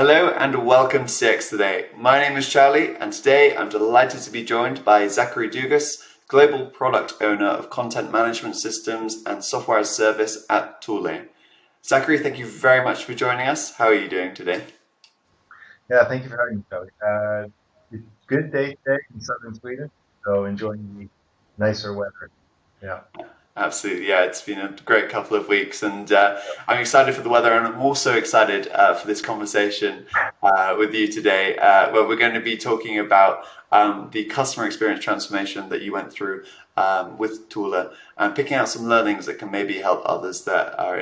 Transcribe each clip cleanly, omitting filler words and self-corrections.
Hello and welcome to CX Today. My name is Charlie, and today I'm delighted to be joined by Zachary Dugas, Global Product Owner of Content Management Systems and Software as a Service at Thule. Zachary, thank you very much for joining us. How are you doing today? Yeah, thank you for having me, Charlie. It's a good day today in southern Sweden, so enjoying the nicer weather. Yeah. Absolutely, yeah, it's been a great couple of weeks, and I'm excited for the weather, and I'm also excited for this conversation with you today, where we're going to be talking about the customer experience transformation that you went through with Thule, and picking out some learnings that can maybe help others that are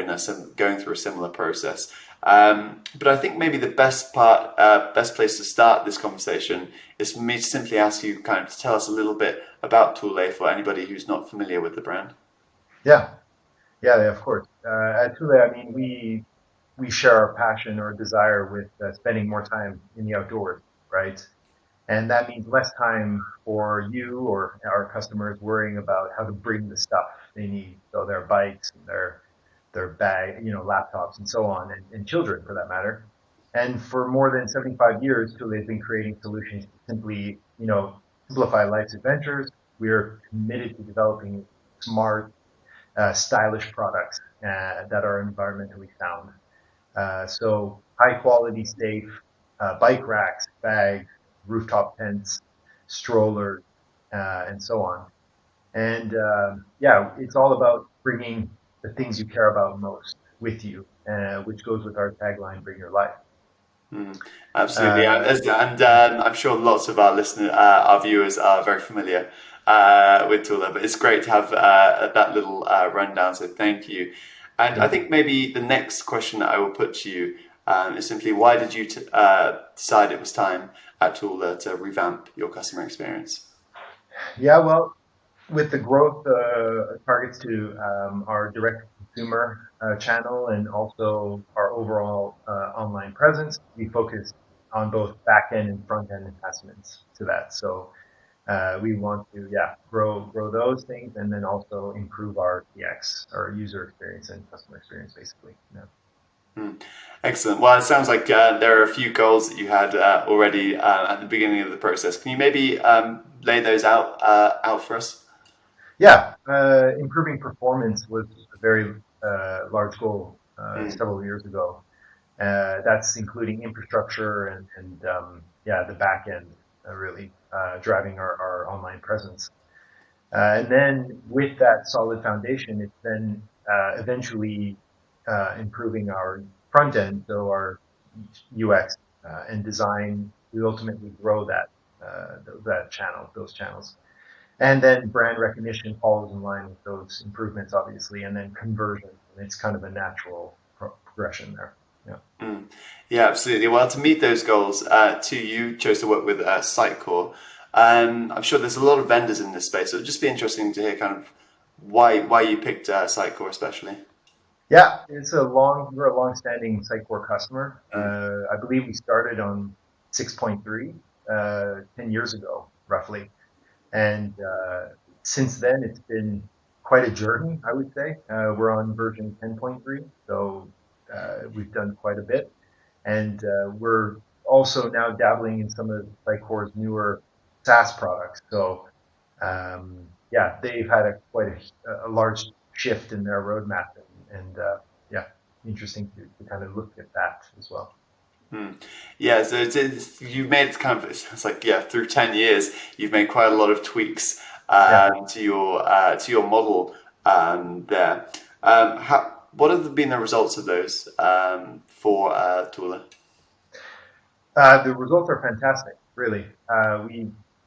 going through a similar process. But I think maybe the best place to start this conversation is for me to simply ask you kind of to tell us a little bit about Thule for anybody who's not familiar with the brand. Yeah, yeah, of course. At Thule, I mean, we share our passion or desire with spending more time in the outdoors, right? And that means less time for you or our customers worrying about how to bring the stuff they need, so their bikes and their bag, laptops and so on, and children for that matter. And for more than 75 years, Thule has been creating solutions to simply, simplify life's adventures. We're committed to developing smart, stylish products that are environmentally sound. So high quality, safe bike racks, bags, rooftop tents, strollers, and so on. And yeah, it's all about bringing the things you care about most with you, which goes with our tagline, "Bring your life." Mm, absolutely, and, Uh, I'm sure lots of our viewers are very familiar with Tula, but it's great to have that little rundown. So thank you. And I yeah. think maybe the next question that I will put to you is simply, why did you decide it was time at Tula to revamp your customer experience? Yeah, well, with the growth targets to our direct consumer channel and also our overall online presence, we focus on both back end and front end investments to that. So we want to, yeah, grow those things and then also improve our CX, our user experience and customer experience, basically. Yeah. Mm, excellent. Well, it sounds like there are a few goals that you had already at the beginning of the process. Can you maybe lay those out for us? Yeah, improving performance was a very large goal Mm. several years ago. That's including infrastructure and yeah, the back end really driving our online presence. And then with that solid foundation, it's then eventually improving our front end, so our UX and design. We ultimately grow that channel, those channels. And then brand recognition follows in line with those improvements, obviously, and then conversion. And it's kind of a natural progression there. Yeah. Mm. Yeah, absolutely. Well, to meet those goals, too, you chose to work with Sitecore. I'm sure there's a lot of vendors in this space, so it'd just be interesting to hear kind of why you picked Sitecore especially. Yeah, we're a long-standing Sitecore customer. Mm. I believe we started on 6.3, 10 years ago, roughly. And since then, it's been quite a journey, I would say. We're on version 10.3, so we've done quite a bit. And we're also now dabbling in some of Sitecore's newer SaaS products. So yeah, they've had quite a large shift in their roadmap, and yeah, interesting to kind of look at that as well. Mm. Yeah, so you've made it kind of it's like yeah through 10 years you've made quite a lot of tweaks Yeah. to your model there. What have been the results of those for Tula? The results are fantastic, really.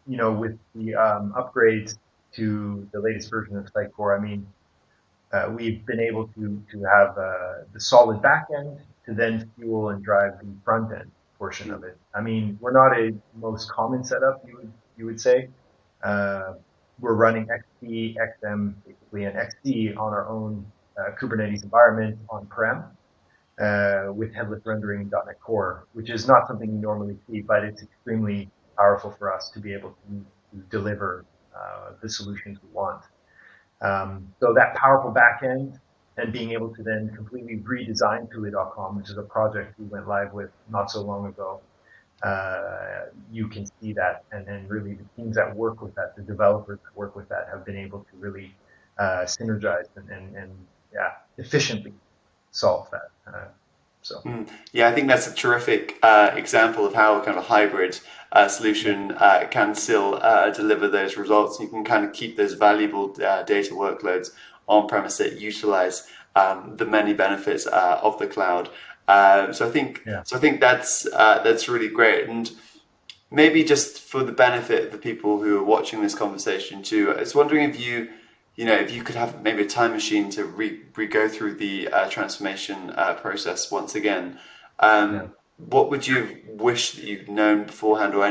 With the upgrades to the latest version of Sitecore, I mean, we've been able to have the solid back end to then fuel and drive the front end portion of it. I mean, we're not a most common setup, you would say. Uh, we're running XP, XM, basically, and XC on our own Kubernetes environment on-prem with headless rendering .NET Core, which is not something you normally see, but it's extremely powerful for us to be able to deliver the solutions we want. So that powerful backend and being able to then completely redesign Thule.com, which is a project we went live with not so long ago. You can see that, and really the teams that work with that, the developers that work with that, have been able to really synergize and yeah, efficiently solve that. So Yeah, I think that's a terrific example of how kind of a hybrid yeah, solution can still deliver those results. You can kind of keep those valuable data workloads on premise that utilize the many benefits of the cloud. yeah, So I think that's really great. And maybe just for the benefit of the people who are watching this conversation too, I was wondering if if you could have maybe a time machine to re go through the transformation process once again. yeah. What would you wish that you'd known beforehand, or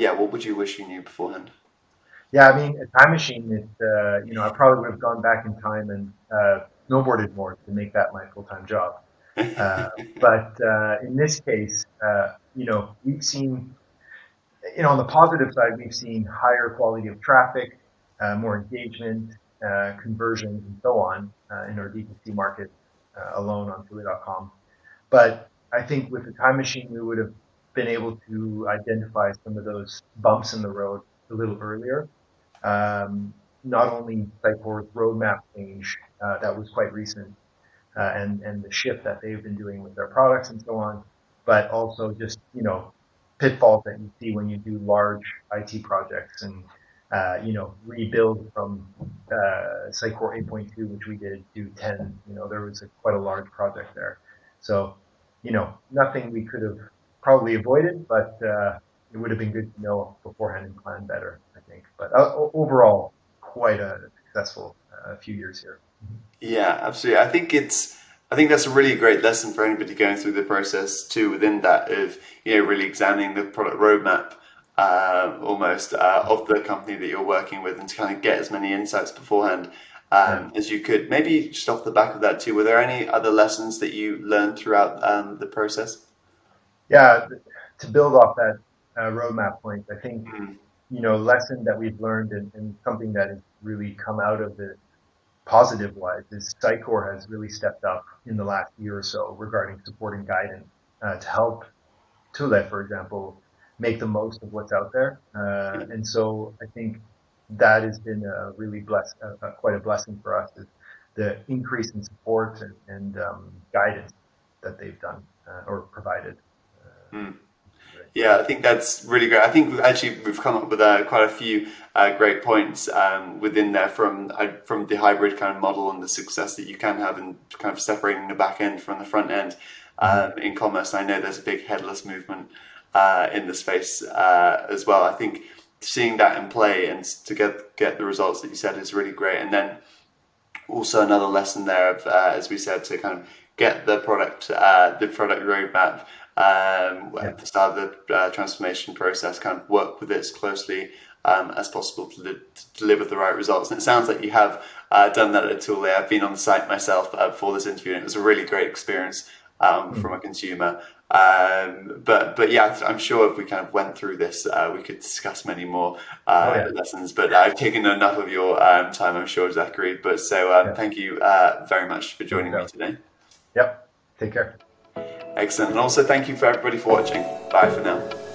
yeah, what would you wish you knew beforehand? Yeah, I mean, a time machine is, I probably would have gone back in time and snowboarded more to make that my full-time job. Uh, but in this case, we've seen, on the positive side, we've seen higher quality of traffic, more engagement, conversions, and so on in our D2C market alone on Thule.com. But I think with the time machine, we would have been able to identify some of those bumps in the road a little earlier. Not only Sitecore's roadmap change that was quite recent, and the shift that they've been doing with their products and so on, but also just pitfalls that you see when you do large IT projects and rebuild from Sitecore 8.2, which we did, to 10. There was quite a large project there. So nothing we could have probably avoided, but it would have been good to know beforehand and plan better, I think. But overall, quite a successful few years here. Yeah, absolutely. I think that's a really great lesson for anybody going through the process too. Within that, of really examining the product roadmap, almost of the company that you're working with, and to kind of get as many insights beforehand Yeah. as you could. Maybe just off the back of that too, were there any other lessons that you learned throughout the process? Yeah, to build off that roadmap point, I think, Mm, lesson that we've learned and something that has really come out of it positive wise is Sitecore has really stepped up in the last year or so regarding support and guidance to help Thule, for example, make the most of what's out there. yeah. And so I think that has been a really quite a blessing for us, is the increase in support and guidance that they've done or provided. Mm. Which is great. Yeah, I think that's really great. I think we've come up with quite a few great points within there from the hybrid kind of model and the success that you can have in kind of separating the back end from the front end Mhm. in commerce. I know there's a big headless movement in the space as well. I think seeing that in play and to get the results that you said is really great. And then also another lesson there of, as we said, to kind of get the product roadmap Yeah. at the start of the transformation process, kind of work with it as closely as possible to deliver the right results. And it sounds like you have done that at Thule. I've been on the site myself for this interview, and it was a really great experience from a Mhm. consumer. But yeah, I'm sure if we kind of went through this, we could discuss many more Oh yeah. lessons. But I've taken enough of your time, I'm sure, Zachary. But so Yeah. thank you very much for No joining me doubt. today. Yep. Take care. Excellent. And also thank you for everybody for watching. Bye for now.